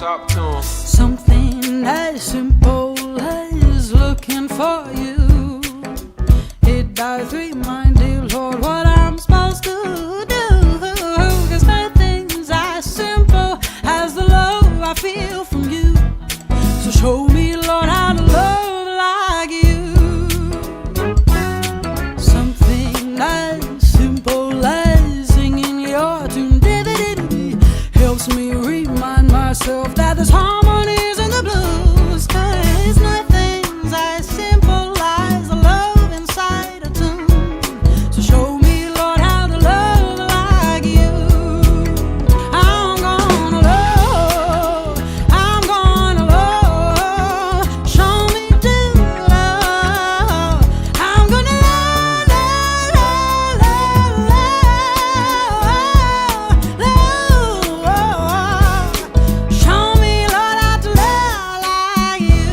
Talk to 'em. Something as simple as looking for you. It does remind you, Lord, what I'm supposed to do. 'Cause nothing's as simple as the love I feel from you. So show me, Lord, how to love like you. Something as simple as singing your tune helps me remind myself that there's harmonies in the blues. 'Cause nothing's as simple as a love inside a tune. So show me, Lord, how to love like you. I'm gonna love, show me to love. I'm gonna show me, Lord, how to love like you.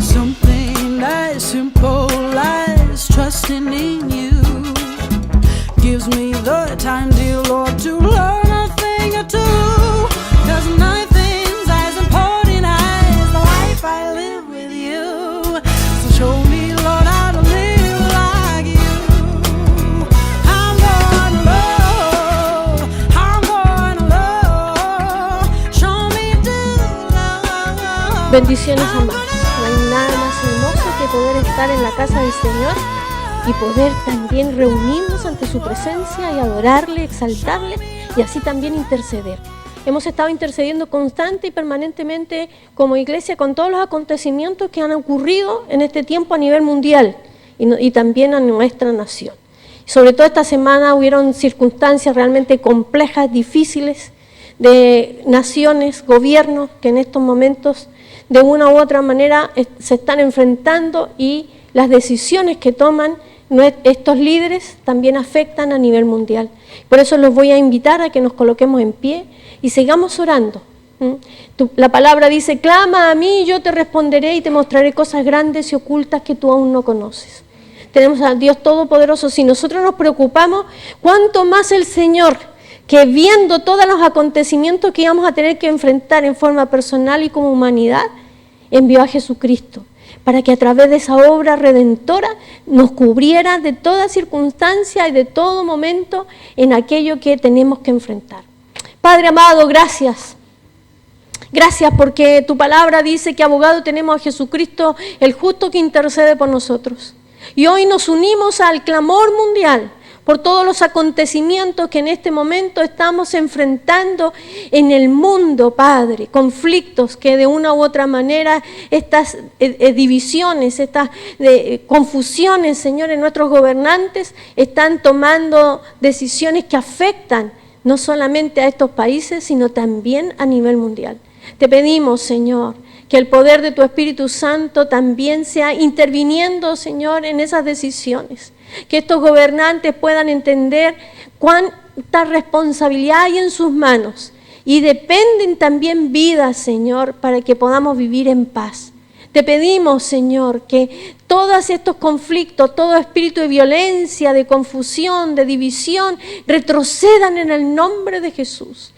Something as simple as trusting in you gives me the time, dear Lord, to learn a thing or two. 'Cause nothing's as important as the life I live with you. So show me, Lord, how to live like you. I'm gonna love, show me to love. Bendiciones, amados. No hay nada más hermoso que poder estar en la casa del Señor y poder también reunirnos ante su presencia y adorarle, exaltarle y así también interceder. Hemos estado intercediendo constante y permanentemente como iglesia con todos los acontecimientos que han ocurrido en este tiempo a nivel mundial y también a nuestra nación. Sobre todo esta semana hubieron circunstancias realmente complejas, difíciles, de naciones, gobiernos que en estos momentos de una u otra manera se están enfrentando y las decisiones que toman estos líderes también afectan a nivel mundial. Por eso los voy a invitar a que nos coloquemos en pie y sigamos orando. La palabra dice: clama a mí y yo te responderé y te mostraré cosas grandes y ocultas que tú aún no conoces. Tenemos a Dios Todopoderoso. Si nosotros nos preocupamos, ¿cuánto más el Señor, que viendo todos los acontecimientos que íbamos a tener que enfrentar en forma personal y como humanidad, envió a Jesucristo para que a través de esa obra redentora nos cubriera de toda circunstancia y de todo momento en aquello que tenemos que enfrentar? Padre amado, gracias. Gracias porque tu palabra dice que abogado tenemos a Jesucristo, el justo que intercede por nosotros. Y hoy nos unimos al clamor mundial por todos los acontecimientos que en este momento estamos enfrentando en el mundo, Padre. Conflictos que de una u otra manera, estas divisiones, estas confusiones, Señor, en nuestros gobernantes están tomando decisiones que afectan no solamente a estos países, sino también a nivel mundial. Te pedimos, Señor, que el poder de tu Espíritu Santo también sea interviniendo, Señor, en esas decisiones. Que estos gobernantes puedan entender cuánta responsabilidad hay en sus manos y dependen también vidas, Señor, para que podamos vivir en paz. Te pedimos, Señor, que todos estos conflictos, todo espíritu de violencia, de confusión, de división, retrocedan en el nombre de Jesús.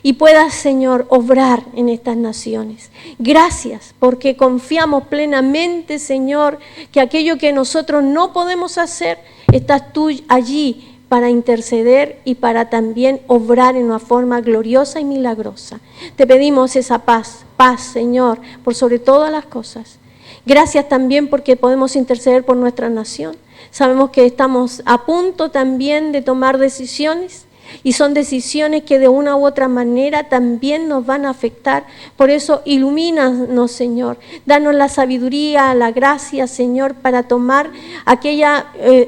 Y puedas, Señor, obrar en estas naciones. Gracias, porque confiamos plenamente, Señor, que aquello que nosotros no podemos hacer, estás tú allí para interceder y para también obrar en una forma gloriosa y milagrosa. Te pedimos esa paz, Señor, por sobre todas las cosas. Gracias también porque podemos interceder por nuestra nación. Sabemos que estamos a punto también de tomar decisiones. Y son decisiones que de una u otra manera también nos van a afectar. Por eso ilumínanos, Señor. Danos la sabiduría, la gracia, Señor, para tomar aquel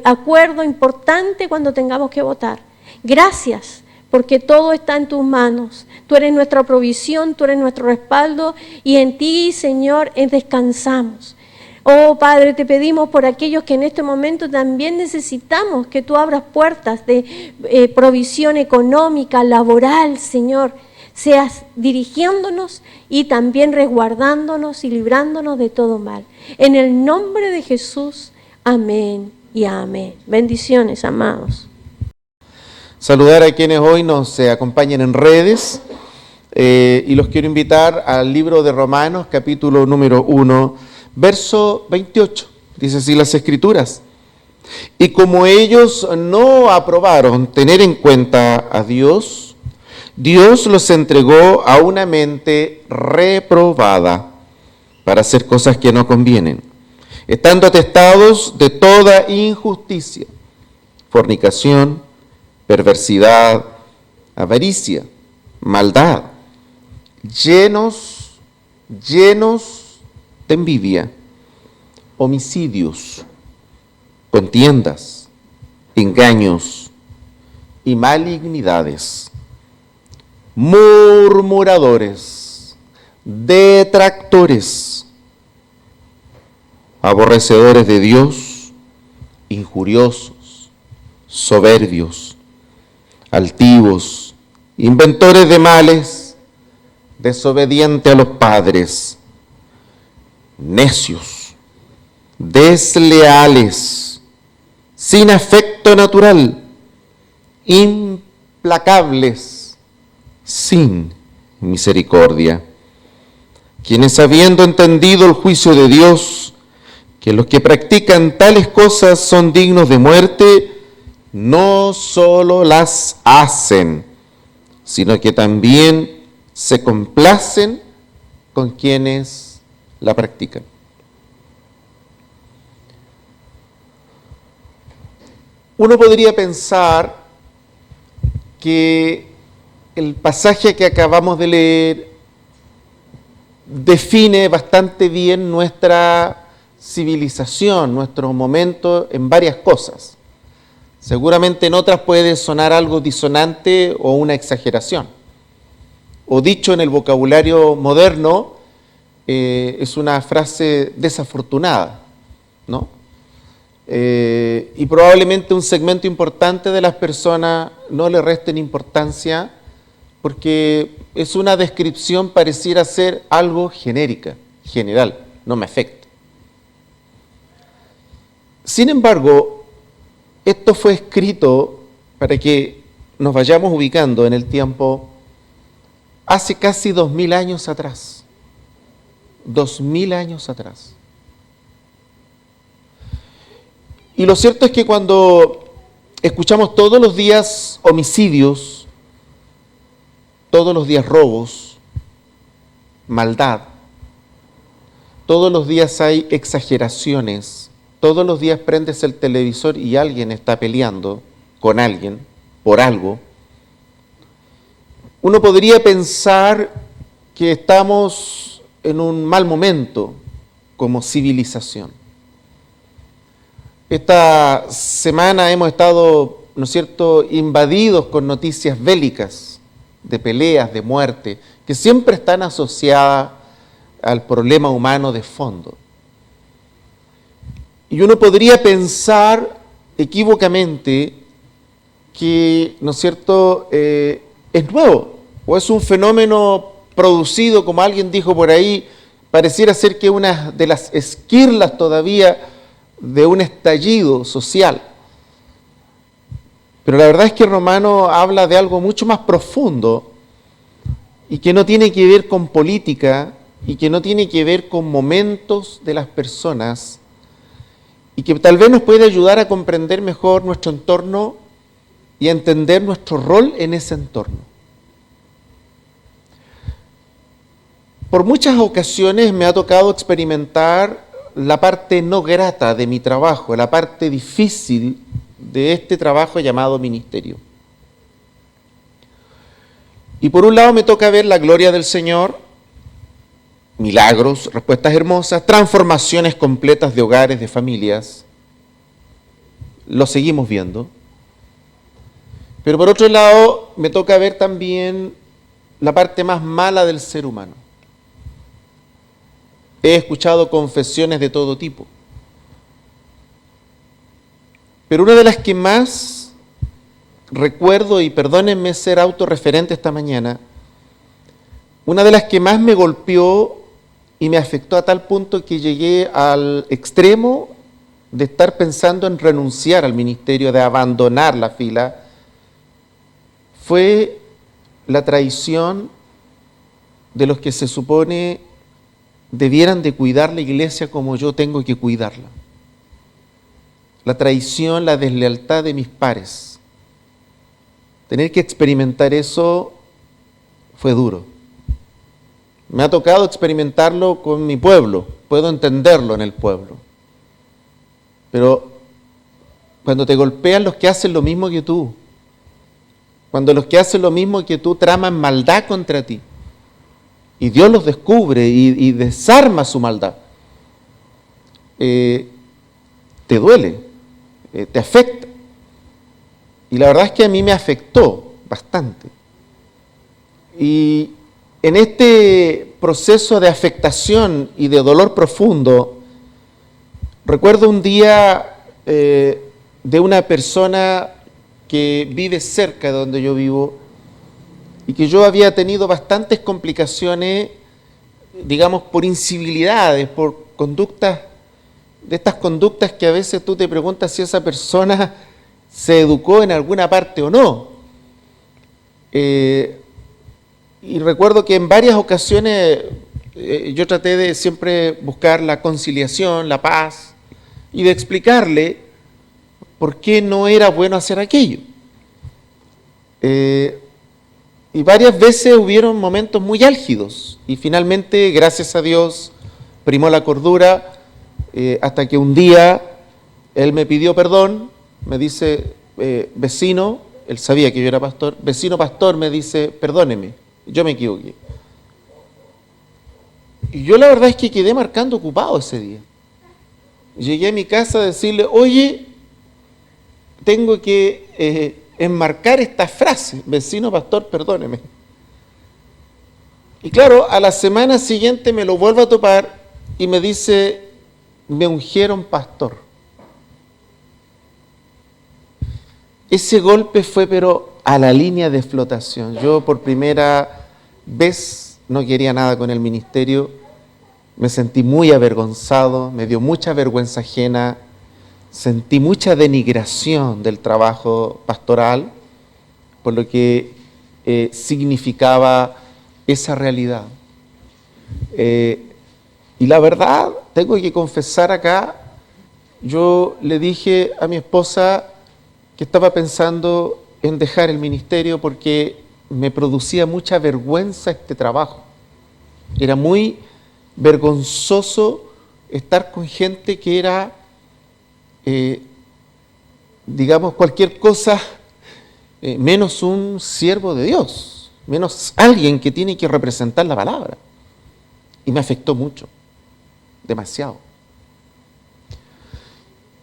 acuerdo importante cuando tengamos que votar. Gracias, porque todo está en tus manos. Tú eres nuestra provisión, tú eres nuestro respaldo y en ti, Señor, descansamos. Oh Padre, te pedimos por aquellos que en este momento también necesitamos que tú abras puertas de provisión económica, laboral, Señor. Seas dirigiéndonos y también resguardándonos y librándonos de todo mal. En el nombre de Jesús, amén y amén. Bendiciones, amados. Saludar a quienes hoy nos acompañan en redes. y los quiero invitar al libro de Romanos, capítulo número 1, verso 28. Dice así las Escrituras: y como ellos no aprobaron tener en cuenta a Dios, Dios los entregó a una mente reprobada para hacer cosas que no convienen, estando atestados de toda injusticia, fornicación, perversidad, avaricia, maldad, llenos de envidia, homicidios, contiendas, engaños y malignidades, murmuradores, detractores, aborrecedores de Dios, injuriosos, soberbios, altivos, inventores de males, desobedientes a los padres, necios, desleales, sin afecto natural, implacables, sin misericordia, quienes, habiendo entendido el juicio de Dios, que los que practican tales cosas son dignos de muerte, no solo las hacen, sino que también se complacen con quienes la practican. Uno podría pensar que el pasaje que acabamos de leer define bastante bien nuestra civilización, nuestro momento en varias cosas. Seguramente en otras puede sonar algo disonante o una exageración. O dicho en el vocabulario moderno, es una frase desafortunada, ¿no? Y probablemente un segmento importante de las personas no le resten importancia porque es una descripción, pareciera ser algo genérica, general, no me afecta. Sin embargo, esto fue escrito para que nos vayamos ubicando en el tiempo hace casi 2000 años atrás. 2000 años atrás. Y lo cierto es que cuando escuchamos todos los días homicidios, todos los días robos, maldad, todos los días hay exageraciones, todos los días prendes el televisor y alguien está peleando con alguien por algo, uno podría pensar que estamos en un mal momento como civilización. Esta semana hemos estado, ¿no es cierto?, invadidos con noticias bélicas, de peleas, de muerte, que siempre están asociadas al problema humano de fondo. Y uno podría pensar equívocamente que, ¿no es cierto?, es nuevo, o es un fenómeno producido, como alguien dijo por ahí, pareciera ser que una de las esquirlas todavía de un estallido social. Pero la verdad es que Romano habla de algo mucho más profundo y que no tiene que ver con política y que no tiene que ver con momentos de las personas y que tal vez nos puede ayudar a comprender mejor nuestro entorno y a entender nuestro rol en ese entorno. Por muchas ocasiones me ha tocado experimentar la parte no grata de mi trabajo, la parte difícil de este trabajo llamado ministerio. Y por un lado me toca ver la gloria del Señor, milagros, respuestas hermosas, transformaciones completas de hogares, de familias. Lo seguimos viendo. Pero por otro lado me toca ver también la parte más mala del ser humano. He escuchado confesiones de todo tipo. Pero una de las que más recuerdo, y perdónenme ser autorreferente esta mañana, una de las que más me golpeó y me afectó a tal punto que llegué al extremo de estar pensando en renunciar al ministerio, de abandonar la fila, fue la traición de los que se supone debieran de cuidar la iglesia como yo tengo que cuidarla. La traición, la deslealtad de mis pares. Tener que experimentar eso fue duro. Me ha tocado experimentarlo con mi pueblo, puedo entenderlo en el pueblo. Pero cuando te golpean los que hacen lo mismo que tú, cuando los que hacen lo mismo que tú traman maldad contra ti, y Dios los descubre y desarma su maldad, te duele, te afecta. Y la verdad es que a mí me afectó bastante. Y en este proceso de afectación y de dolor profundo, recuerdo un día de una persona que vive cerca de donde yo vivo y que yo había tenido bastantes complicaciones, digamos, por incivilidades, por conductas, de estas conductas que a veces tú te preguntas si esa persona se educó en alguna parte o no. Y recuerdo que en varias ocasiones yo traté de siempre buscar la conciliación, la paz, y de explicarle por qué no era bueno hacer aquello. Y varias veces hubieron momentos muy álgidos, y finalmente, gracias a Dios, primó la cordura, hasta que un día él me pidió perdón, me dice, vecino, él sabía que yo era pastor, vecino pastor, me dice, perdóneme, yo me equivoqué. Y yo la verdad es que quedé marcando ocupado ese día. Llegué a mi casa a decirle, oye, tengo que enmarcar esta frase, vecino pastor, perdóneme. Y claro, a la semana siguiente me lo vuelvo a topar y me dice, me ungieron pastor. Ese golpe fue pero a la línea de flotación. Yo por primera vez no quería nada con el ministerio, me sentí muy avergonzado, me dio mucha vergüenza ajena, sentí mucha denigración del trabajo pastoral, por lo que significaba esa realidad. Y la verdad, tengo que confesar acá, yo le dije a mi esposa que estaba pensando en dejar el ministerio porque me producía mucha vergüenza este trabajo. Era muy vergonzoso estar con gente que era, digamos, cualquier cosa menos un siervo de Dios, menos alguien que tiene que representar la palabra. Y me afectó mucho, demasiado.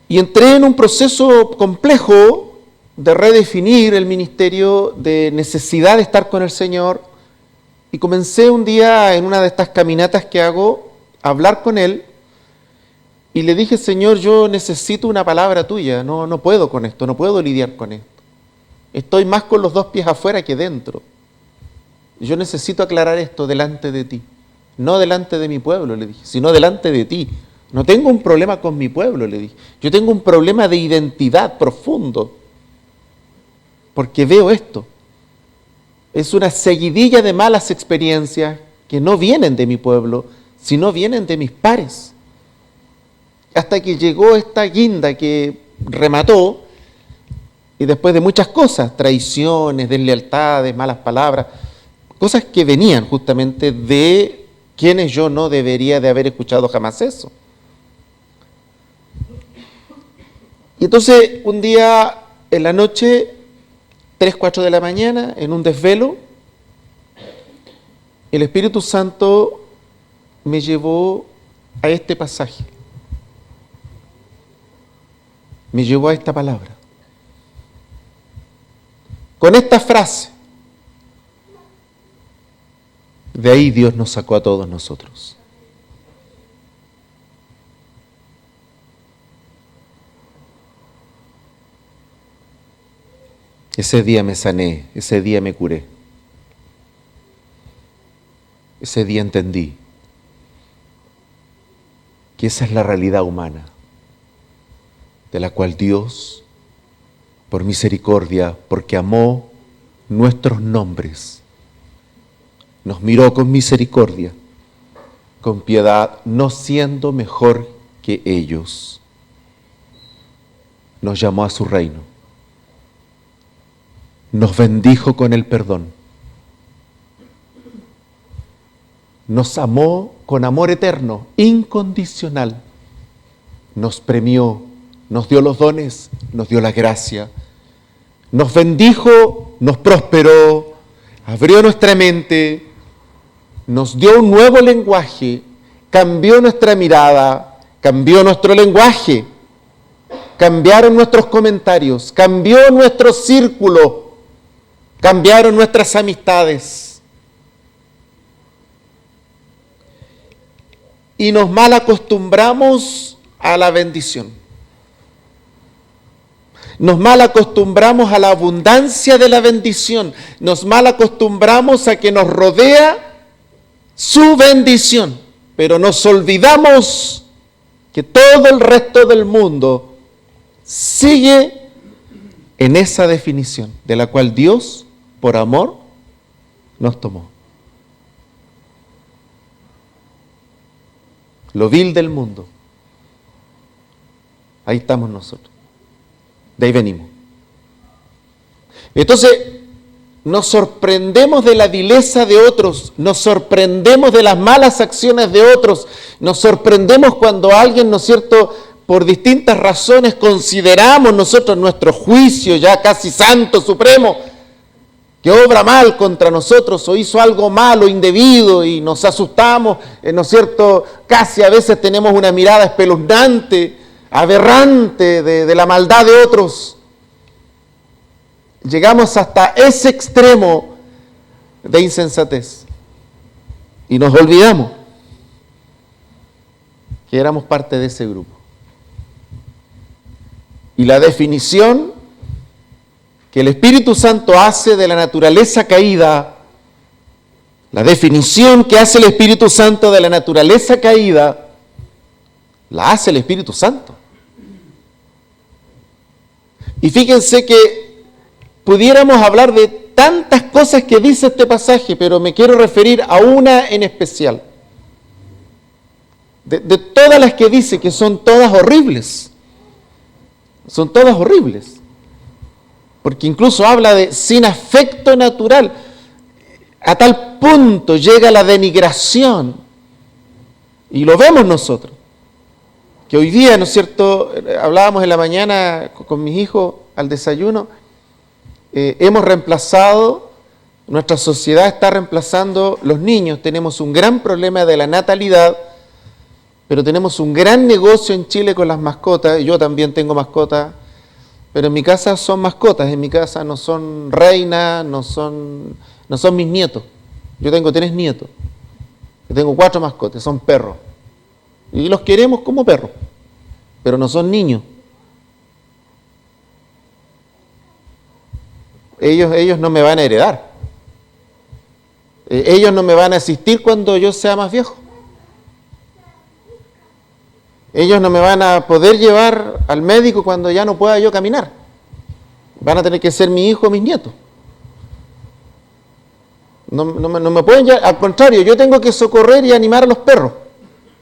Y entré en un proceso complejo de redefinir el ministerio, de necesidad de estar con el Señor, y comencé un día en una de estas caminatas que hago a hablar con Él, y le dije, Señor, yo necesito una palabra tuya, no puedo con esto, no puedo lidiar con esto. Estoy más con los dos pies afuera que dentro. Yo necesito aclarar esto delante de ti, no delante de mi pueblo, le dije, sino delante de ti. No tengo un problema con mi pueblo, le dije. Yo tengo un problema de identidad profundo. Porque veo esto. Es una seguidilla de malas experiencias que no vienen de mi pueblo, sino vienen de mis pares. Hasta que llegó esta guinda que remató, y después de muchas cosas, traiciones, deslealtades, malas palabras, cosas que venían justamente de quienes yo no debería de haber escuchado jamás eso. Y entonces un día en la noche, 3, 4 de la mañana, en un desvelo, el Espíritu Santo me llevó a este pasaje. Me llevó a esta palabra. Con esta frase, de ahí Dios nos sacó a todos nosotros. Ese día me sané, ese día me curé. Ese día entendí que esa es la realidad humana, de la cual Dios, por misericordia, porque amó nuestros nombres, nos miró con misericordia, con piedad, no siendo mejor que ellos. Nos llamó a su reino. Nos bendijo con el perdón. Nos amó con amor eterno, incondicional. Nos premió, nos dio los dones, nos dio la gracia. Nos bendijo, nos prosperó, abrió nuestra mente, nos dio un nuevo lenguaje, cambió nuestra mirada, cambió nuestro lenguaje, cambiaron nuestros comentarios, cambió nuestro círculo, cambiaron nuestras amistades. Y nos mal acostumbramos a la bendición. Nos mal acostumbramos a la abundancia de la bendición. Nos mal acostumbramos a que nos rodea su bendición. Pero nos olvidamos que todo el resto del mundo sigue en esa definición de la cual Dios, por amor, nos tomó. Lo vil del mundo. Ahí estamos nosotros. De ahí venimos. Entonces, nos sorprendemos de la vileza de otros, nos sorprendemos de las malas acciones de otros, nos sorprendemos cuando alguien, ¿no es cierto?, por distintas razones consideramos nosotros nuestro juicio ya casi santo, supremo, que obra mal contra nosotros o hizo algo malo, indebido, y nos asustamos, ¿no es cierto?, casi a veces tenemos una mirada espeluznante, aberrante de la maldad de otros. Llegamos hasta ese extremo de insensatez y nos olvidamos que éramos parte de ese grupo. Y la definición que el Espíritu Santo hace de la naturaleza caída, la definición que hace el Espíritu Santo de la naturaleza caída, la hace el Espíritu Santo. Y fíjense que pudiéramos hablar de tantas cosas que dice este pasaje, pero me quiero referir a una en especial. De todas las que dice, que son todas horribles. Son todas horribles. Porque incluso habla de sin afecto natural. A tal punto llega la denigración. Y lo vemos nosotros. Que hoy día, ¿no es cierto?, hablábamos en la mañana con mis hijos al desayuno, hemos reemplazado, nuestra sociedad está reemplazando los niños, tenemos un gran problema de la natalidad, pero tenemos un gran negocio en Chile con las mascotas. Yo también tengo mascotas, pero en mi casa son mascotas, en mi casa no son reinas, no son mis nietos. Yo tengo 3 nietos, yo tengo 4 mascotas, son perros. Y los queremos como perros, pero no son niños. Ellos no me van a heredar. Ellos no me van a asistir cuando yo sea más viejo. Ellos no me van a poder llevar al médico cuando ya no pueda yo caminar. Van a tener que ser mi hijo o mis nietos. No me pueden llevar, al contrario, yo tengo que socorrer y animar a los perros,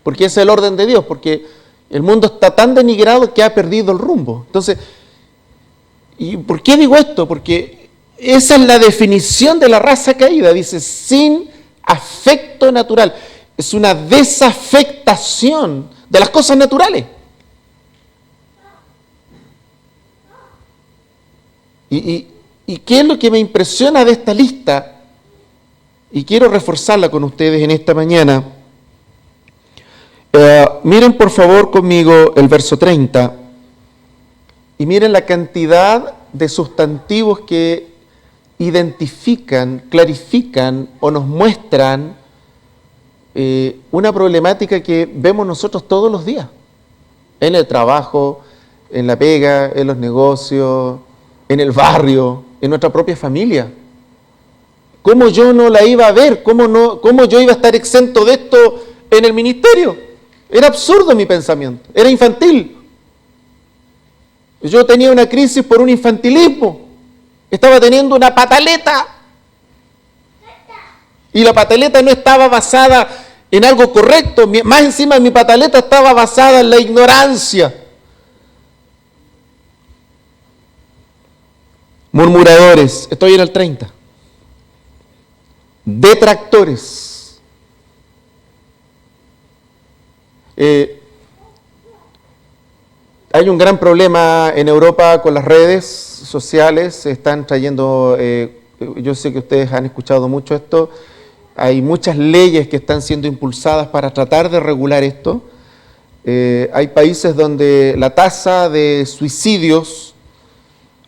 porque ese es el orden de Dios, porque el mundo está tan denigrado que ha perdido el rumbo. Entonces, ¿y por qué digo esto? Porque esa es la definición de la raza caída, dice, sin afecto natural. Es una desafectación de las cosas naturales. ¿Y qué es lo que me impresiona de esta lista? Y quiero reforzarla con ustedes en esta mañana. Miren por favor conmigo el verso 30 y miren la cantidad de sustantivos que identifican, clarifican o nos muestran una problemática que vemos nosotros todos los días, en el trabajo, en la pega, en los negocios, en el barrio, en nuestra propia familia. ¿Cómo yo no la iba a ver? ¿Cómo yo iba a estar exento de esto en el ministerio? Era absurdo mi pensamiento, era infantil. Yo tenía una crisis por un infantilismo. Estaba teniendo una pataleta. Y la pataleta no estaba basada en algo correcto, más encima mi pataleta estaba basada en la ignorancia. Murmuradores, estoy en el 30. Detractores. Hay un gran problema en Europa con las redes sociales, se están trayendo, yo sé que ustedes han escuchado mucho esto, hay muchas leyes que están siendo impulsadas para tratar de regular esto. Hay países donde la tasa de suicidios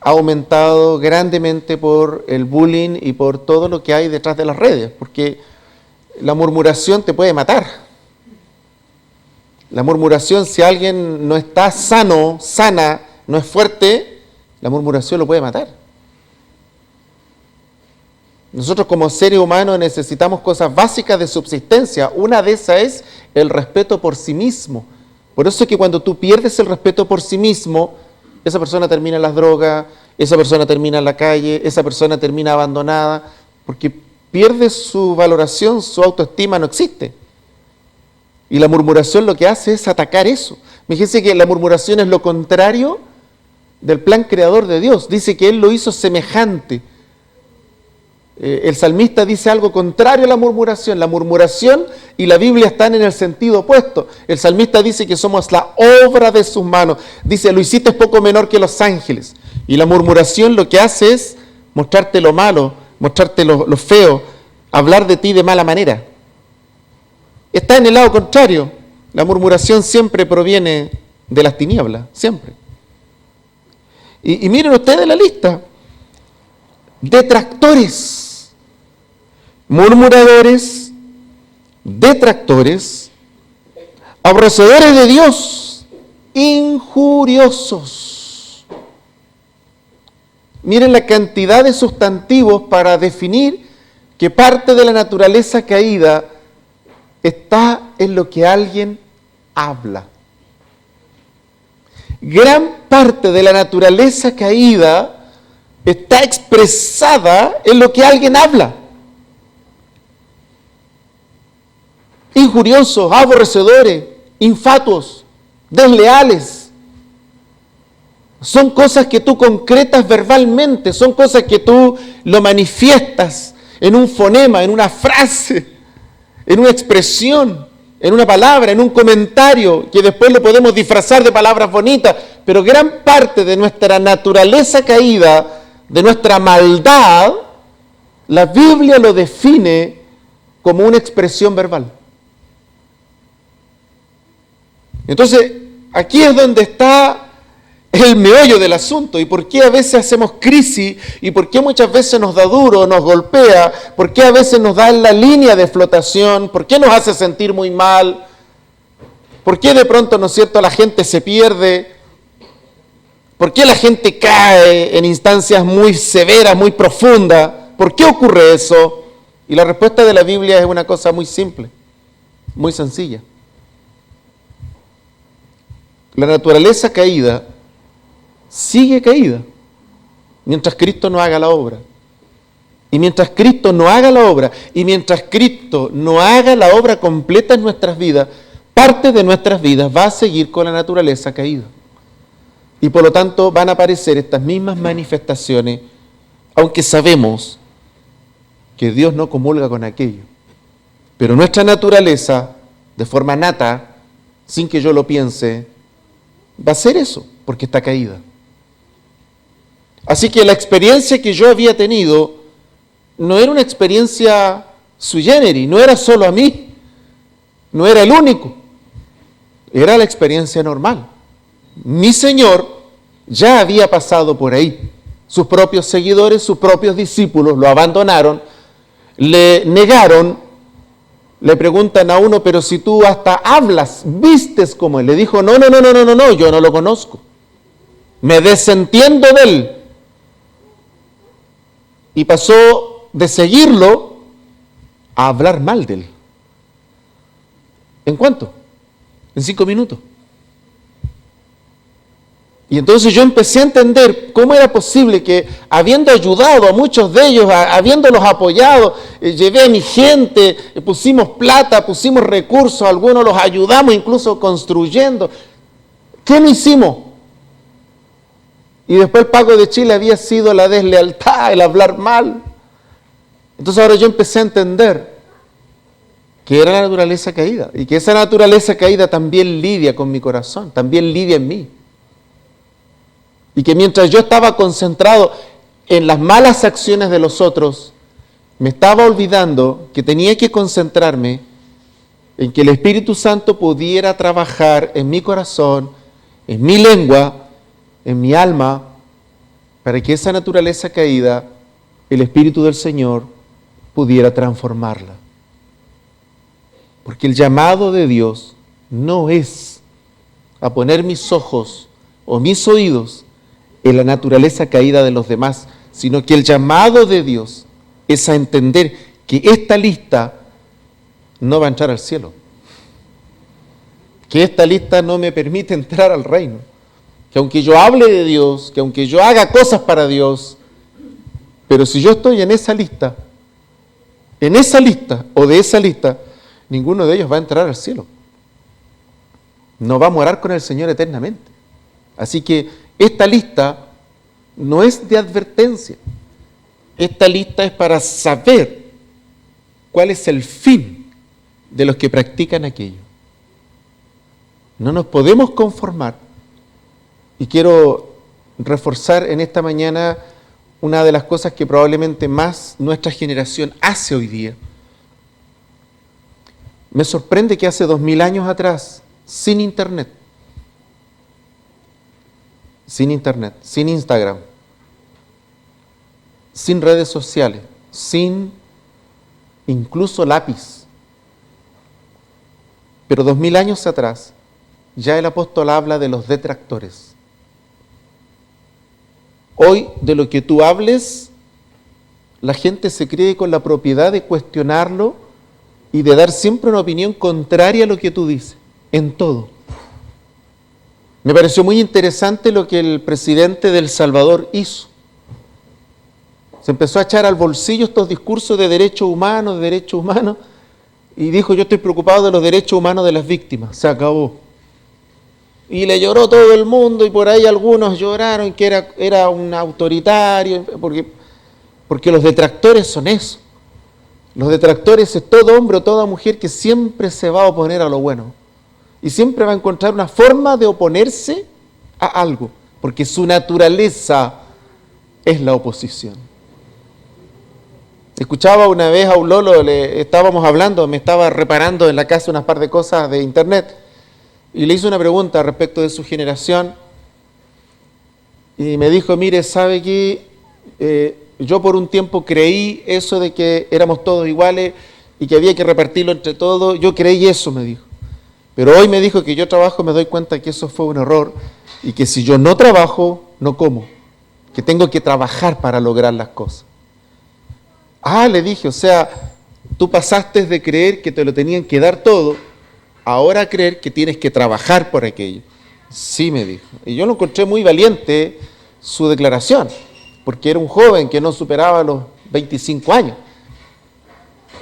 ha aumentado grandemente por el bullying y por todo lo que hay detrás de las redes, porque la murmuración te puede matar. La murmuración, si alguien no está sano, sana, no es fuerte, la murmuración lo puede matar. Nosotros como seres humanos necesitamos cosas básicas de subsistencia. Una de esas es el respeto por sí mismo. Por eso es que cuando tú pierdes el respeto por sí mismo, esa persona termina en las drogas, esa persona termina en la calle, esa persona termina abandonada, porque pierde su valoración, su autoestima no existe. Y la murmuración lo que hace es atacar eso. Fíjense que la murmuración es lo contrario del plan creador de Dios. Dice que Él lo hizo semejante. El salmista dice algo contrario a la murmuración. La murmuración y la Biblia están en el sentido opuesto. El salmista dice que somos la obra de sus manos. Dice, lo hiciste poco menor que los ángeles. Y la murmuración lo que hace es mostrarte lo malo, mostrarte lo feo, hablar de ti de mala manera. Está en el lado contrario. La murmuración siempre proviene de las tinieblas, siempre. Y miren ustedes la lista. Detractores, murmuradores, detractores, aborrecedores de Dios, injuriosos. Miren la cantidad de sustantivos para definir que parte de la naturaleza caída está en lo que alguien habla. Gran parte de la naturaleza caída está expresada en lo que alguien habla. Injuriosos, aborrecedores, infatuos, desleales. Son cosas que tú concretas verbalmente, son cosas que tú lo manifiestas en un fonema, en una frase, en una expresión, en una palabra, en un comentario, que después lo podemos disfrazar de palabras bonitas, pero gran parte de nuestra naturaleza caída, de nuestra maldad, la Biblia lo define como una expresión verbal. Entonces, aquí es donde está el meollo del asunto. ¿Y por qué a veces hacemos crisis? ¿Y por qué muchas veces nos da duro, nos golpea? ¿Por qué a veces nos da en la línea de flotación? ¿Por qué nos hace sentir muy mal? ¿Por qué de pronto, no es cierto, la gente se pierde? ¿Por qué la gente cae en instancias muy severas, muy profundas? ¿Por qué ocurre eso? Y la respuesta de la Biblia es una cosa muy simple, muy sencilla. La naturaleza caída sigue caída mientras Cristo no haga la obra. Y mientras Cristo no haga la obra, y mientras Cristo no haga la obra completa en nuestras vidas, parte de nuestras vidas va a seguir con la naturaleza caída. Y por lo tanto van a aparecer estas mismas manifestaciones, aunque sabemos que Dios no comulga con aquello. Pero nuestra naturaleza, de forma nata, sin que yo lo piense, va a ser eso, porque está caída. Así que la experiencia que yo había tenido no era una experiencia sui generis, no era solo a mí, no era el único, era la experiencia normal. Mi Señor ya había pasado por ahí. Sus propios seguidores, sus propios discípulos lo abandonaron, le negaron, le preguntan a uno, pero si tú hasta hablas, vistes como él. Le dijo, no, yo no lo conozco. Me desentiendo de él. Y pasó de seguirlo a hablar mal de él. ¿En cuánto? En 5 minutos. Y entonces yo empecé a entender cómo era posible que, habiendo ayudado a muchos de ellos, habiéndolos apoyado, llevé a mi gente, pusimos plata, pusimos recursos, algunos los ayudamos incluso construyendo. ¿Qué no hicimos? Y después el pago de Chile había sido la deslealtad, el hablar mal. Entonces ahora yo empecé a entender que era la naturaleza caída y que esa naturaleza caída también lidia con mi corazón, también lidia en mí. Y que mientras yo estaba concentrado en las malas acciones de los otros, me estaba olvidando que tenía que concentrarme en que el Espíritu Santo pudiera trabajar en mi corazón, en mi lengua, en mi alma, para que esa naturaleza caída, el Espíritu del Señor, pudiera transformarla. Porque el llamado de Dios no es a poner mis ojos o mis oídos en la naturaleza caída de los demás, sino que el llamado de Dios es a entender que esta lista no va a entrar al cielo, que esta lista no me permite entrar al reino, que aunque yo hable de Dios, que aunque yo haga cosas para Dios, pero si yo estoy en esa lista o de esa lista, ninguno de ellos va a entrar al cielo, no va a morar con el Señor eternamente. Así que esta lista no es de advertencia, esta lista es para saber cuál es el fin de los que practican aquello. No nos podemos conformar, y quiero reforzar en esta mañana una de las cosas que probablemente más nuestra generación hace hoy día. Me sorprende que hace 2000 años atrás, sin internet, sin Instagram, sin redes sociales, sin incluso lápiz. Pero 2000 años atrás, ya el apóstol habla de los detractores. Hoy, de lo que tú hables, la gente se cree con la propiedad de cuestionarlo y de dar siempre una opinión contraria a lo que tú dices, en todo. Me pareció muy interesante lo que el presidente de El Salvador hizo. Se empezó a echar al bolsillo estos discursos de derechos humanos, y dijo: yo estoy preocupado de los derechos humanos de las víctimas. Se acabó. Y le lloró todo el mundo, y por ahí algunos lloraron que era un autoritario, porque los detractores son eso. Los detractores es todo hombre o toda mujer que siempre se va a oponer a lo bueno. Y siempre va a encontrar una forma de oponerse a algo, porque su naturaleza es la oposición. Escuchaba una vez a un lolo, estábamos hablando, me estaba reparando en la casa unas par de cosas de internet, y le hice una pregunta respecto de su generación, y me dijo: mire, ¿sabe qué? Yo por un tiempo creí eso de que éramos todos iguales y que había que repartirlo entre todos, yo creí eso, me dijo. Pero hoy me dijo que yo trabajo, me doy cuenta que eso fue un error y que si yo no trabajo, no como, que tengo que trabajar para lograr las cosas. Ah, le dije, o sea, tú pasaste de creer que te lo tenían que dar todo, ahora a creer que tienes que trabajar por aquello. Sí, me dijo. Y yo lo encontré muy valiente su declaración, porque era un joven que no superaba los 25 años.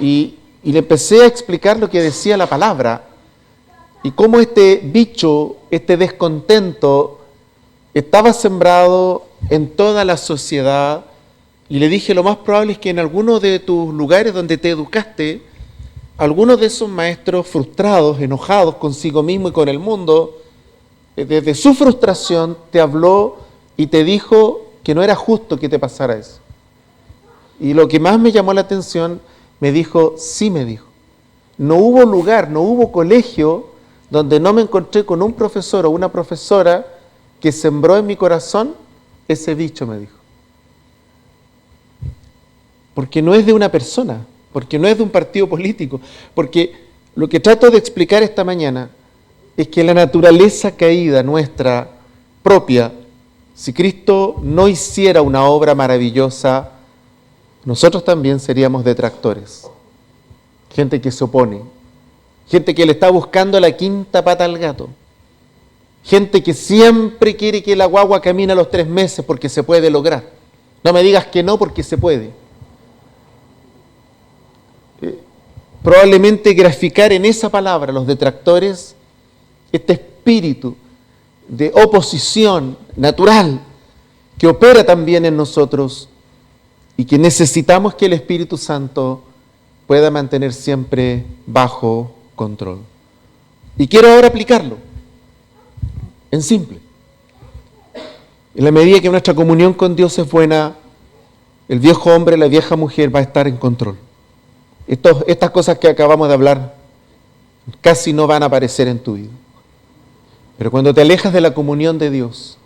Y le empecé a explicar lo que decía la palabra, y cómo este bicho, este descontento, estaba sembrado en toda la sociedad. Y le dije: lo más probable es que en algunos de tus lugares donde te educaste, algunos de esos maestros frustrados, enojados consigo mismo y con el mundo, desde su frustración te habló y te dijo que no era justo que te pasara eso. Y lo que más me llamó la atención, me dijo: sí, me dijo. No hubo lugar, no hubo colegio donde no me encontré con un profesor o una profesora que sembró en mi corazón ese bicho, me dijo. Porque no es de una persona, porque no es de un partido político, porque lo que trato de explicar esta mañana es que la naturaleza caída nuestra propia, si Cristo no hiciera una obra maravillosa, nosotros también seríamos detractores, gente que se opone, gente que le está buscando la quinta pata al gato. Gente que siempre quiere que la guagua camine a los 3 meses porque se puede lograr. No me digas que no porque se puede. Probablemente graficar en esa palabra los detractores este espíritu de oposición natural que opera también en nosotros y que necesitamos que el Espíritu Santo pueda mantener siempre bajo control. Y quiero ahora aplicarlo en simple. En la medida que nuestra comunión con Dios es buena, el viejo hombre, la vieja mujer va a estar en control. Estas cosas que acabamos de hablar casi no van a aparecer en tu vida. Pero cuando te alejas de la comunión de Dios,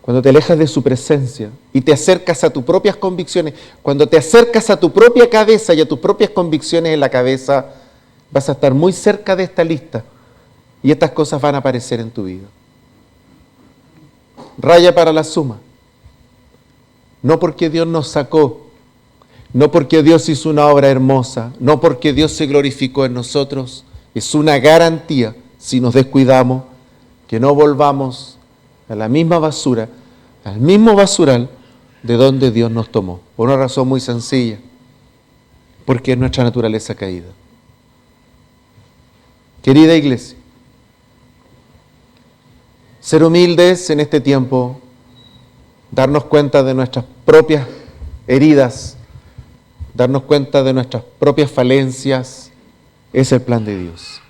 cuando te alejas de su presencia y te acercas a tus propias convicciones, cuando te acercas a tu propia cabeza y a tus propias convicciones en la cabeza, vas a estar muy cerca de esta lista y estas cosas van a aparecer en tu vida. Raya para la suma. No porque Dios nos sacó, no porque Dios hizo una obra hermosa, no porque Dios se glorificó en nosotros, es una garantía, si nos descuidamos, que no volvamos a la misma basura, al mismo basural de donde Dios nos tomó. Por una razón muy sencilla, porque es nuestra naturaleza caída. Querida iglesia, ser humildes en este tiempo, darnos cuenta de nuestras propias heridas, darnos cuenta de nuestras propias falencias, es el plan de Dios.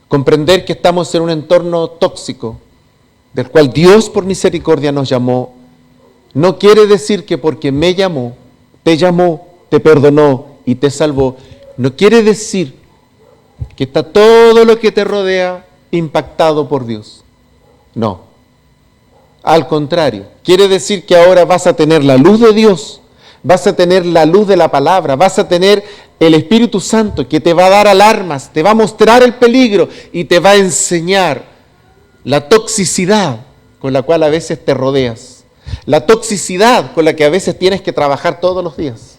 Comprender que estamos en un entorno tóxico, del cual Dios por misericordia nos llamó, no quiere decir que porque me llamó, te perdonó y te salvó, no quiere decir que está todo lo que te rodea impactado por Dios. No. Al contrario, quiere decir que ahora vas a tener la luz de Dios, vas a tener la luz de la palabra, vas a tener el Espíritu Santo que te va a dar alarmas, te va a mostrar el peligro y te va a enseñar la toxicidad con la cual a veces te rodeas, la toxicidad con la que a veces tienes que trabajar todos los días,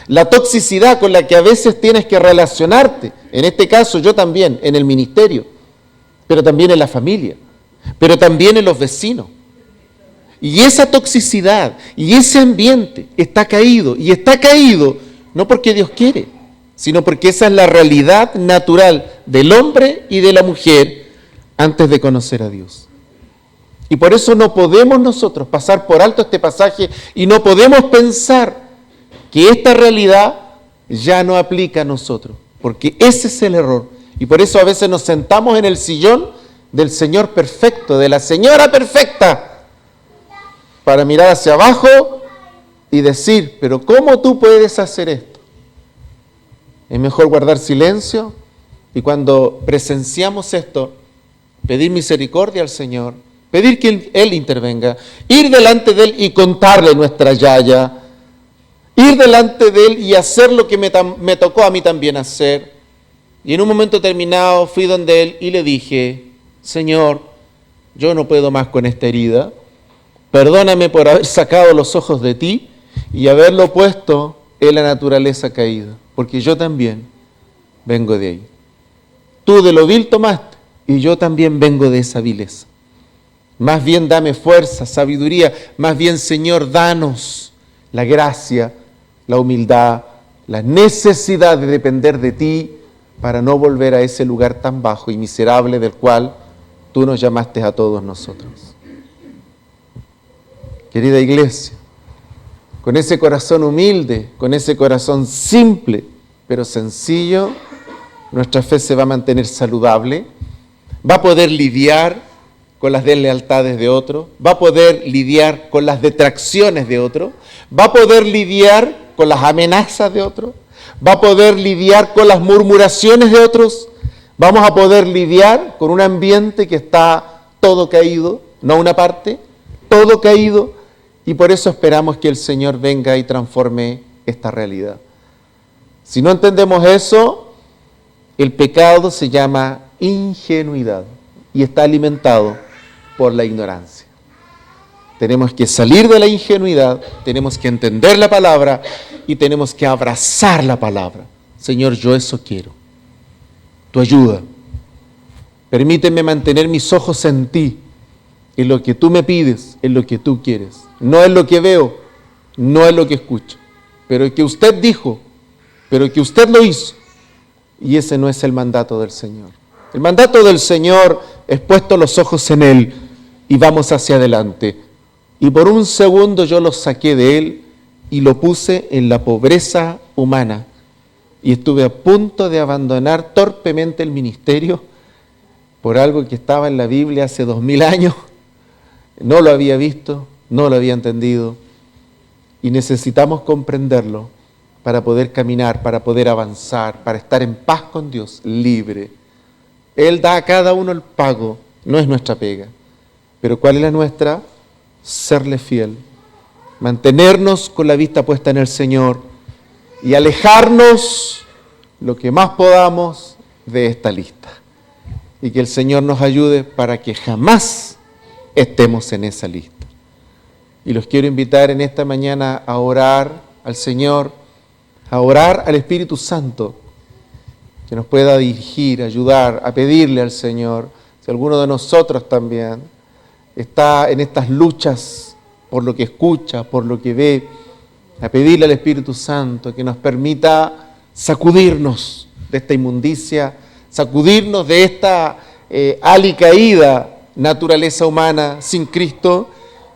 la toxicidad con la que a veces tienes que relacionarte, en este caso yo también, en el ministerio, pero también en la familia, pero también en los vecinos. Y esa toxicidad y ese ambiente está caído, y está caído no porque Dios quiere, sino porque esa es la realidad natural del hombre y de la mujer antes de conocer a Dios. Y por eso no podemos nosotros pasar por alto este pasaje y no podemos pensar que esta realidad ya no aplica a nosotros, porque ese es el error. Y por eso a veces nos sentamos en el sillón del Señor perfecto, de la señora perfecta, para mirar hacia abajo y decir, pero ¿cómo tú puedes hacer esto? Es mejor guardar silencio y cuando presenciamos esto, pedir misericordia al Señor, pedir que Él intervenga, ir delante de Él y contarle nuestra yaya, ir delante de Él y hacer lo que me tocó a mí también hacer. Y en un momento determinado fui donde Él y le dije, Señor, yo no puedo más con esta herida, perdóname por haber sacado los ojos de ti y haberlo puesto en la naturaleza caída, porque yo también vengo de ahí. Tú de lo vil tomaste y yo también vengo de esa vileza. Más bien dame fuerza, sabiduría, más bien Señor, danos la gracia, la humildad, la necesidad de depender de ti para no volver a ese lugar tan bajo y miserable del cual tú nos llamaste a todos nosotros. Querida iglesia, con ese corazón humilde, con ese corazón simple, pero sencillo, nuestra fe se va a mantener saludable, va a poder lidiar con las deslealtades de otro, va a poder lidiar con las detracciones de otro, va a poder lidiar con las amenazas de otro, va a poder lidiar con las murmuraciones de otros, vamos a poder lidiar con un ambiente que está todo caído, no una parte, todo caído, y por eso esperamos que el Señor venga y transforme esta realidad. Si no entendemos eso, el pecado se llama ingenuidad y está alimentado por la ignorancia. Tenemos que salir de la ingenuidad, tenemos que entender la palabra y tenemos que abrazar la palabra. Señor, yo eso quiero. Tu ayuda, Permíteme mantener mis ojos en ti, en lo que tú me pides, en lo que tú quieres. No en lo que veo, no en lo que escucho, pero que usted dijo, pero que usted lo hizo. Y ese no es el mandato del Señor. El mandato del Señor es puesto los ojos en Él y vamos hacia adelante. Y por un segundo yo lo saqué de Él y lo puse en la pobreza humana. Y estuve a punto de abandonar torpemente el ministerio por algo que estaba en la Biblia hace 2000 años. No lo había visto, no lo había entendido. Y necesitamos comprenderlo para poder caminar, para poder avanzar, para estar en paz con Dios, libre. Él da a cada uno el pago, no es nuestra pega. Pero ¿cuál es la nuestra? Serle fiel, mantenernos con la vista puesta en el Señor y alejarnos lo que más podamos de esta lista. Y que el Señor nos ayude para que jamás estemos en esa lista. Y los quiero invitar en esta mañana a orar al Señor, a orar al Espíritu Santo, que nos pueda dirigir, ayudar, a pedirle al Señor, si alguno de nosotros también está en estas luchas por lo que escucha, por lo que ve, a pedirle al Espíritu Santo que nos permita sacudirnos de esta inmundicia, sacudirnos de esta alicaída naturaleza humana sin Cristo,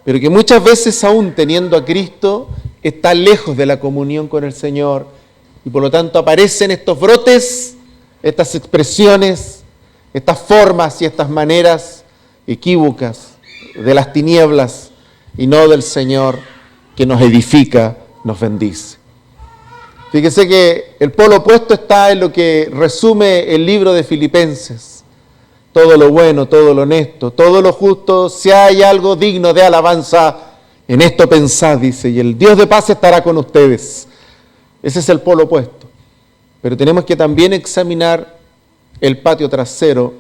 pero que muchas veces aún teniendo a Cristo está lejos de la comunión con el Señor y por lo tanto aparecen estos brotes, estas expresiones, estas formas y estas maneras equívocas de las tinieblas y no del Señor que nos edifica, nos bendice. Fíjese que el polo opuesto está en lo que resume el libro de Filipenses. Todo lo bueno, todo lo honesto, todo lo justo, si hay algo digno de alabanza, en esto pensad, dice, y el Dios de paz estará con ustedes. Ese es el polo opuesto. Pero tenemos que también examinar el patio trasero,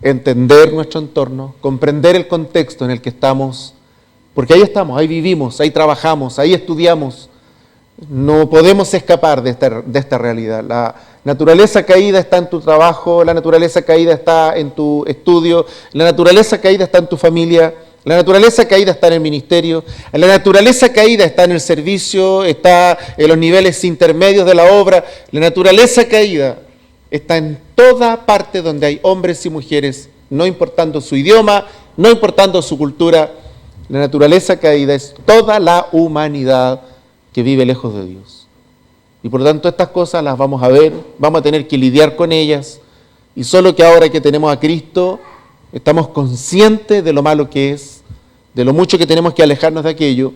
entender nuestro entorno, comprender el contexto en el que estamos, porque ahí estamos, ahí vivimos, ahí trabajamos, ahí estudiamos. No podemos escapar de esta realidad. La naturaleza caída está en tu trabajo, la naturaleza caída está en tu estudio, la naturaleza caída está en tu familia, la naturaleza caída está en el ministerio, la naturaleza caída está en el servicio, está en los niveles intermedios de la obra, la naturaleza caída está en toda parte donde hay hombres y mujeres, no importando su idioma, no importando su cultura. La naturaleza caída es toda la humanidad que vive lejos de Dios. Y por lo tanto estas cosas las vamos a ver, vamos a tener que lidiar con ellas, y solo que ahora que tenemos a Cristo, estamos conscientes de lo malo que es, de lo mucho que tenemos que alejarnos de aquello,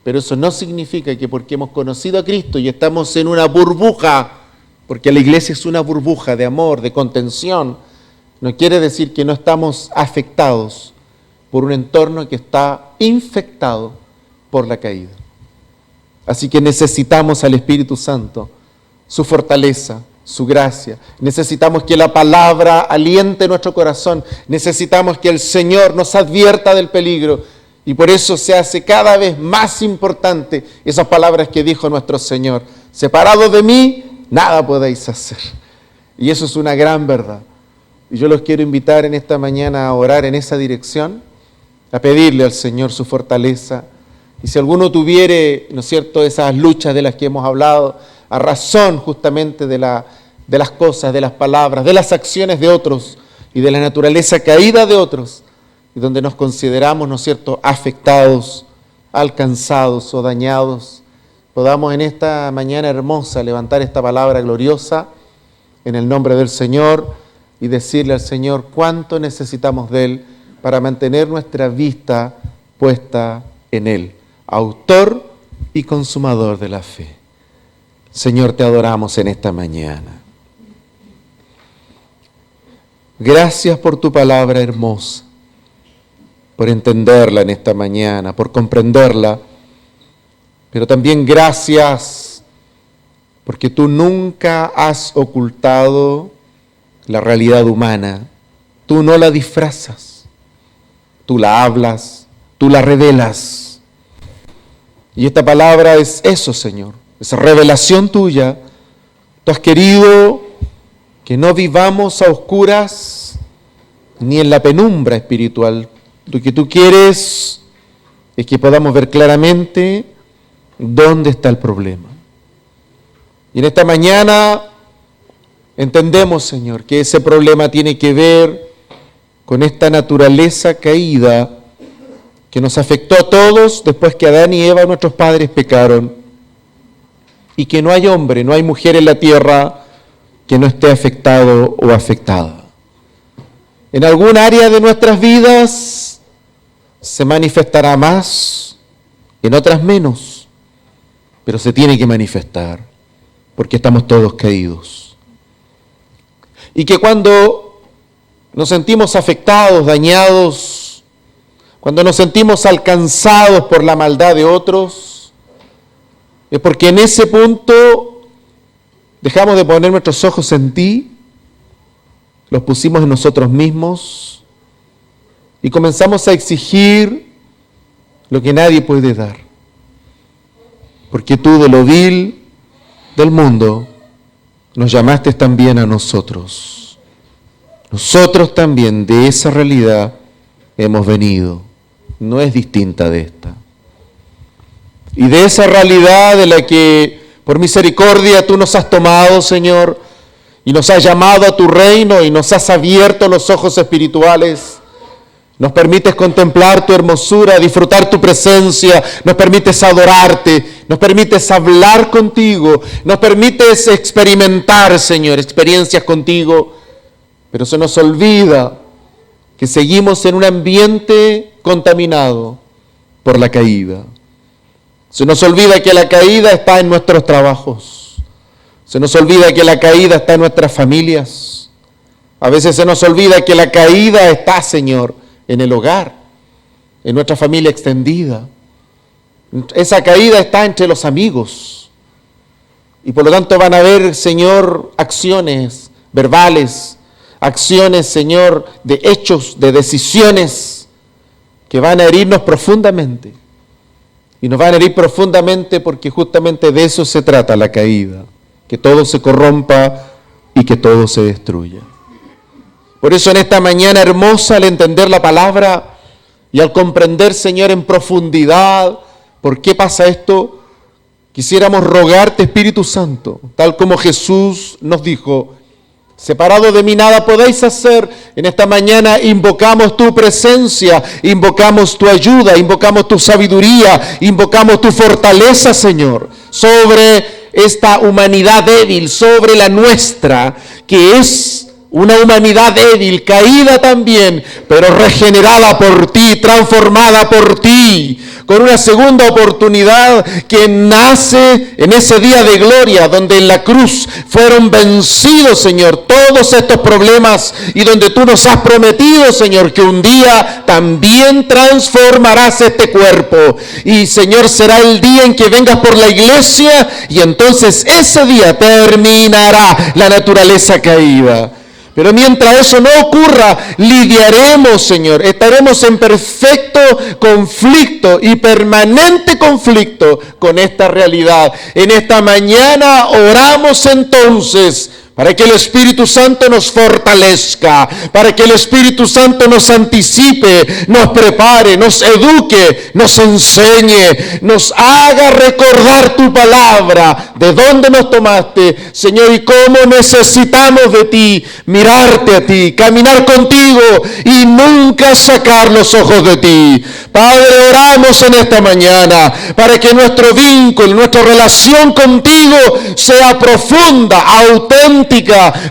pero eso no significa que porque hemos conocido a Cristo y estamos en una burbuja, porque la iglesia es una burbuja de amor, de contención, no quiere decir que no estamos afectados por un entorno que está infectado por la caída. Así que necesitamos al Espíritu Santo, su fortaleza, su gracia. Necesitamos que la palabra aliente nuestro corazón. Necesitamos que el Señor nos advierta del peligro. Y por eso se hace cada vez más importante esas palabras que dijo nuestro Señor. Separados de mí, nada podéis hacer. Y eso es una gran verdad. Y yo los quiero invitar en esta mañana a orar en esa dirección, a pedirle al Señor su fortaleza. Y si alguno tuviere, ¿no es cierto?, esas luchas de las que hemos hablado, a razón justamente de las cosas, de las palabras, de las acciones de otros y de la naturaleza caída de otros, y donde nos consideramos, ¿no es cierto?, afectados, alcanzados o dañados, podamos en esta mañana hermosa levantar esta palabra gloriosa en el nombre del Señor y decirle al Señor cuánto necesitamos de Él para mantener nuestra vista puesta en Él, autor y consumador de la fe. Señor, te adoramos en esta mañana. Gracias por tu palabra hermosa, por entenderla en esta mañana, por comprenderla, pero también gracias porque tú nunca has ocultado la realidad humana, tú no la disfrazas, tú la hablas, tú la revelas. Y esta palabra es eso, Señor, esa revelación tuya. Tú has querido que no vivamos a oscuras, ni en la penumbra espiritual. Lo que tú quieres es que podamos ver claramente dónde está el problema. Y en esta mañana entendemos, Señor, que ese problema tiene que ver con esta naturaleza caída que nos afectó a todos después que Adán y Eva, nuestros padres, pecaron. Y que no hay hombre, no hay mujer en la tierra que no esté afectado o afectada. En algún área de nuestras vidas se manifestará más, en otras menos, pero se tiene que manifestar, porque estamos todos caídos. Y que cuando nos sentimos afectados, dañados, cuando nos sentimos alcanzados por la maldad de otros, es porque en ese punto dejamos de poner nuestros ojos en ti, los pusimos en nosotros mismos y comenzamos a exigir lo que nadie puede dar. Porque tú de lo vil del mundo nos llamaste también a nosotros. Nosotros también de esa realidad hemos venido. No es distinta de esta. Y de esa realidad de la que por misericordia tú nos has tomado, Señor, y nos has llamado a tu reino y nos has abierto los ojos espirituales, nos permites contemplar tu hermosura, disfrutar tu presencia, nos permites adorarte, nos permites hablar contigo, nos permites experimentar, Señor, experiencias contigo, pero se nos olvida que seguimos en un ambiente contaminado por la caída. Se nos olvida que la caída está en nuestros trabajos. Se nos olvida que la caída está en nuestras familias. A veces se nos olvida que la caída está, Señor, en el hogar, en nuestra familia extendida. Esa caída está entre los amigos. Y por lo tanto van a haber, Señor, acciones verbales, acciones, Señor, de hechos, de decisiones que van a herirnos profundamente. Y nos van a herir profundamente porque justamente de eso se trata la caída, que todo se corrompa y que todo se destruya. Por eso en esta mañana hermosa, al entender la palabra y al comprender, Señor, en profundidad por qué pasa esto, quisiéramos rogarte, Espíritu Santo, tal como Jesús nos dijo: separado de mí nada podéis hacer. En esta mañana invocamos tu presencia, invocamos tu ayuda, invocamos tu sabiduría, invocamos tu fortaleza, Señor, sobre esta humanidad débil, sobre la nuestra, que es una humanidad débil, caída también, pero regenerada por ti, transformada por ti, con una segunda oportunidad que nace en ese día de gloria, donde en la cruz fueron vencidos, Señor, todos estos problemas, y donde tú nos has prometido, Señor, que un día también transformarás este cuerpo. Y, Señor, será el día en que vengas por la iglesia, y entonces ese día terminará la naturaleza caída. Pero mientras eso no ocurra, lidiaremos, Señor, estaremos en perfecto conflicto y permanente conflicto con esta realidad. En esta mañana oramos entonces para que el Espíritu Santo nos fortalezca, para que el Espíritu Santo nos anticipe, nos prepare, nos eduque, nos enseñe, nos haga recordar tu palabra, de dónde nos tomaste, Señor, y cómo necesitamos de ti, mirarte a ti, caminar contigo y nunca sacar los ojos de ti. Padre, oramos en esta mañana para que nuestro vínculo, nuestra relación contigo sea profunda, auténtica,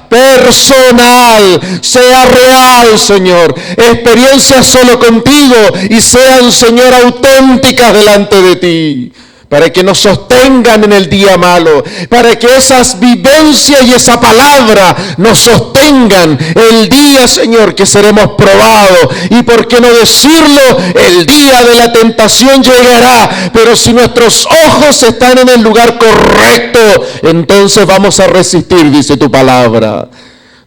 personal, sea real, Señor. Experiencias solo contigo y sean, Señor, auténticas delante de ti, para que nos sostengan en el día malo, para que esas vivencias y esa palabra nos sostengan el día, Señor, que seremos probados. Y por qué no decirlo, el día de la tentación llegará, pero si nuestros ojos están en el lugar correcto, entonces vamos a resistir, dice tu palabra.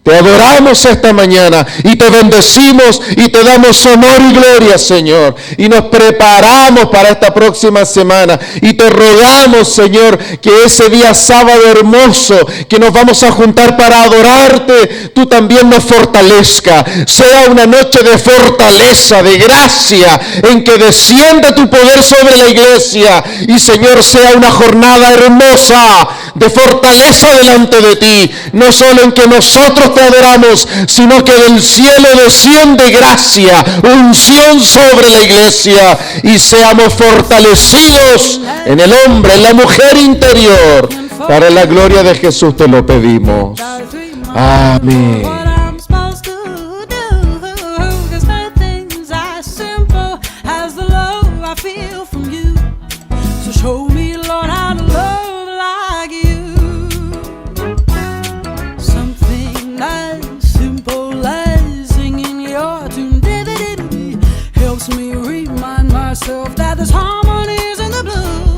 Te adoramos esta mañana y te bendecimos y te damos honor y gloria, Señor. Y nos preparamos para esta próxima semana y te rogamos, Señor, que ese día sábado hermoso que nos vamos a juntar para adorarte, tú también nos fortalezca. Sea una noche de fortaleza, de gracia, en que descienda tu poder sobre la iglesia. Y, Señor, sea una jornada hermosa de fortaleza delante de ti. No solo en que nosotros te adoramos, sino que del cielo desciende gracia, unción sobre la iglesia y seamos fortalecidos en el hombre, en la mujer interior. Para la gloria de Jesús te lo pedimos. Amén. Show me, Lord, how to love like you. Something as simple as singing your tune helps me remind myself that there's harmonies in the blues.